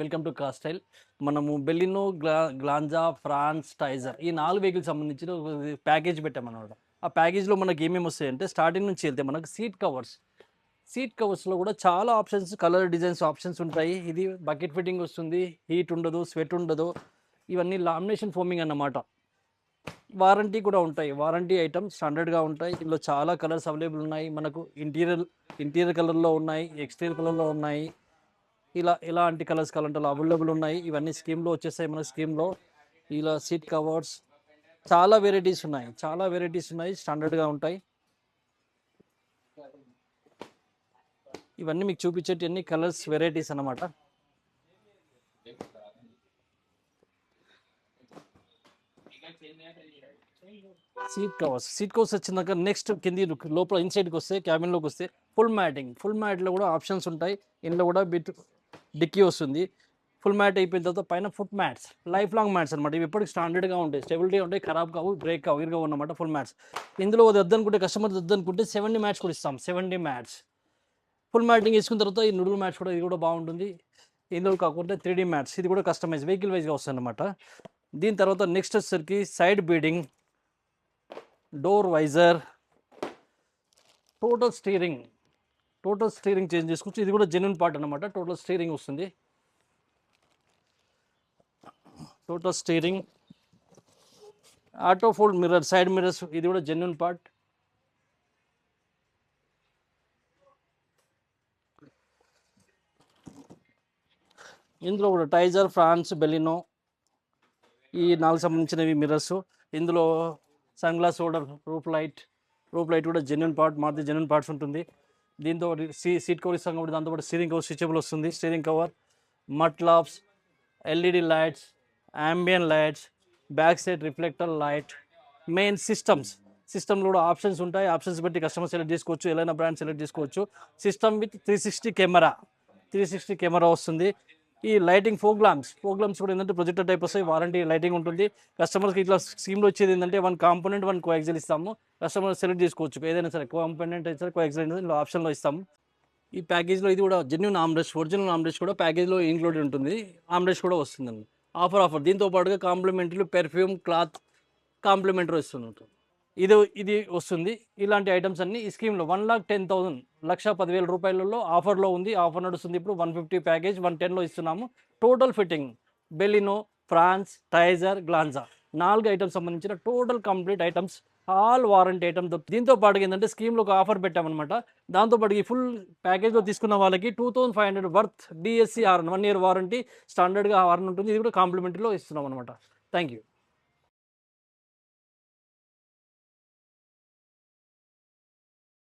Welcome to car style. మనము Baleno, Glanza, France, Taisor ఈ 4 vehicles సంబంధించిన ఒక ప్యాకేజ్ పెట్టామన్నమాట. ఆ ప్యాకేజ్‌లో మనకి ఏమేమి వస్తాయంటే స్టార్టింగ్ నుంచి వెళ్తే మనకు సీట్ కవర్స్‌లో కూడా చాలా ఆప్షన్స్, కలర్ డిజైన్స్ ఆప్షన్స్ ఉంటాయి. ఇది బకెట్ ఫిట్టింగ్ వస్తుంది. హీట్ ఉండదు, స్వెట్ ఉండదు. ఇవన్నీ లామినేషన్ ఫోమింగ్ అన్నమాట. వారంటీ కూడా ఉంటాయి. వారంటీ ఐటమ్స్ స్టాండర్డ్‌గా ఉంటాయి. ఇందులో చాలా కలర్స్ అవైలబుల్ ఉన్నాయి. మనకు ఇంటీరియర్ కలర్‌లో ఉన్నాయి, ఎక్స్‌టీరియర్ కలర్‌లో ఉన్నాయి. ఇలా ఎలాంటి కలర్స్ కావాలంటే అలా అవైలబుల్ ఉన్నాయి. ఇవన్నీ స్కీమ్‌లో వచ్చేసాయి. మన స్కీమ్‌లో ఇలా సీట్ కవర్స్ చాలా వెరైటీస్ ఉన్నాయి. స్టాండర్డ్‌గా ఉంటాయి. ఇవన్నీ మీకు చూపించేటివన్నీ కలర్స్ వెరైటీస్ అన్నమాట. సీట్ కవర్స్ వచ్చినాక నెక్స్ట్ కింది లోపల ఇన్సైడ్కి వస్తే క్యాబిన్లోకి వస్తే ఫుల్ మ్యాట్లో కూడా ఆప్షన్స్ ఉంటాయి. ఇందులో కూడా డిక్కీ వస్తుంది. ఫుల్ మ్యాట్ అయిపోయిన తర్వాత పైన foot mats, life long mats అనమాట. ఇవి ఎప్పటికి స్టాండర్డ్గా ఉంటాయి, స్టెబిలిటీ ఉంటాయి, ఖరాబ్ కావు, బ్రేక్ కావు, ఇరుగా ఉన్నమాట ఫుల్ మ్యాట్స్. ఇందులో వద్దనుకుంటే కస్టమర్ వద్దనుకుంటే 70 మ్యాట్స్ కూడా ఇస్తాం. 70 మ్యాట్స్ ఫుల్ మ్యాటింగ్ వేసుకున్న తర్వాత ఈ నుడులు మ్యాట్స్ కూడా ఇది కూడా బాగుంటుంది. ఇందులో కాకుండా 3D మ్యాట్స్, ఇది కూడా కస్టమైజ్ వెహికల్ వైజ్గా వస్తుంది అనమాట. దీని తర్వాత నెక్స్ట్ వచ్చేసరికి side beading, door visor, total steering change చేసుకోవచ్చు. ఇది కూడా జెన్యున్ పార్ట్ అనమాట. టోటల్ స్టీరింగ్ వస్తుంది. Total steering, auto fold mirror, side mirrors, ఇది కూడా జెన్యున్ పార్ట్. ఇందులో కూడా టైజర్, ఫ్రాన్స్, బెలినో ఈ 4 సంబంధించినవి మిర్రర్స్. ఇందులో sun glass holder, roof light కూడా genuine part, Maruti genuine parts ఉంటుంది. దీంతో సీట్ కవర్ ఇస్తాం కాబట్టి దాంతోపాటు స్టీరింగ్ కవర్ స్ట్రెచబుల్ వస్తుంది. Steering cover, mud flaps, LED lights, ambient lights, back side reflector light, main సిస్టమ్లో కూడా ఆప్షన్స్ ఉంటాయి. ఆప్షన్స్ బట్టి కస్టమర్ సెలెక్ట్ చేసుకోవచ్చు, ఏదైనా బ్రాండ్ సెలెక్ట్ చేసుకోవచ్చు. సిస్టమ్ విత్ 360 కెమెరా వస్తుంది. ఈ లైటింగ్ ఫోక్ లాంప్స్ కూడా ఏంటంటే ప్రొజెక్టర్ టైప్ వస్తాయి. వారంటీ లైటింగ్ ఉంటుంది. కస్టమర్స్కి ఇట్లా స్కీమ్లో వచ్చేది ఏంటంటే 1 కాంపోనెంట్ 1 కోయాక్సిల్ ఇస్తాము. కస్టమర్ సెలెక్ట్ చేసుకోవచ్చు, ఏదైనా సరే కాంపోనెంట్ అయితే సరే కోయాక్సిల్ ఇందులో ఆప్షన్లో ఇస్తాము. ఈ ప్యాకేజ్లో ఇది కూడా జెన్యున్ ఆమ్రెస్ట్, ఒరిజినల్ ఆమ్రెస్ట్ కూడా ప్యాకేజ్లో ఇంక్లూడెడ్ ఉంటుంది. ఆమ్రెస్ట్ కూడా వస్తుందండి. ఆఫర్ దీంతో పాటుగా కాంప్లిమెంటరీ పెర్ఫ్యూమ్, క్లాత్ కాంప్లిమెంటరీ వస్తుంది. ఇది వస్తుంది. ఇలాంటి ఐటమ్స్ అన్ని ఈ స్కీమ్లో 1,10,000 1,10,000 రూపాయలలో ఆఫర్లో ఉంది. ఆఫర్ నడుస్తుంది ఇప్పుడు. 150 ప్యాకేజ్ 110లో ఇస్తున్నాము. Total fitting Baleno, Fronx, Taisor, Glanza 4 items సంబంధించిన total complete items, all warranty item. దీంతో పాటు ఏంటంటే స్కీమ్లో ఒక ఆఫర్ పెట్టామన్నమాట. దాంతోపాటు ఈ ఫుల్ ప్యాకేజ్లో తీసుకున్న వాళ్ళకి 2,500 worth DSC horn 1 year warranty స్టాండర్డ్గా హార్న్ ఉంటుంది. ఇది కూడా కాంప్లిమెంటరీలో ఇస్తున్నాం అనమాట. Thank you.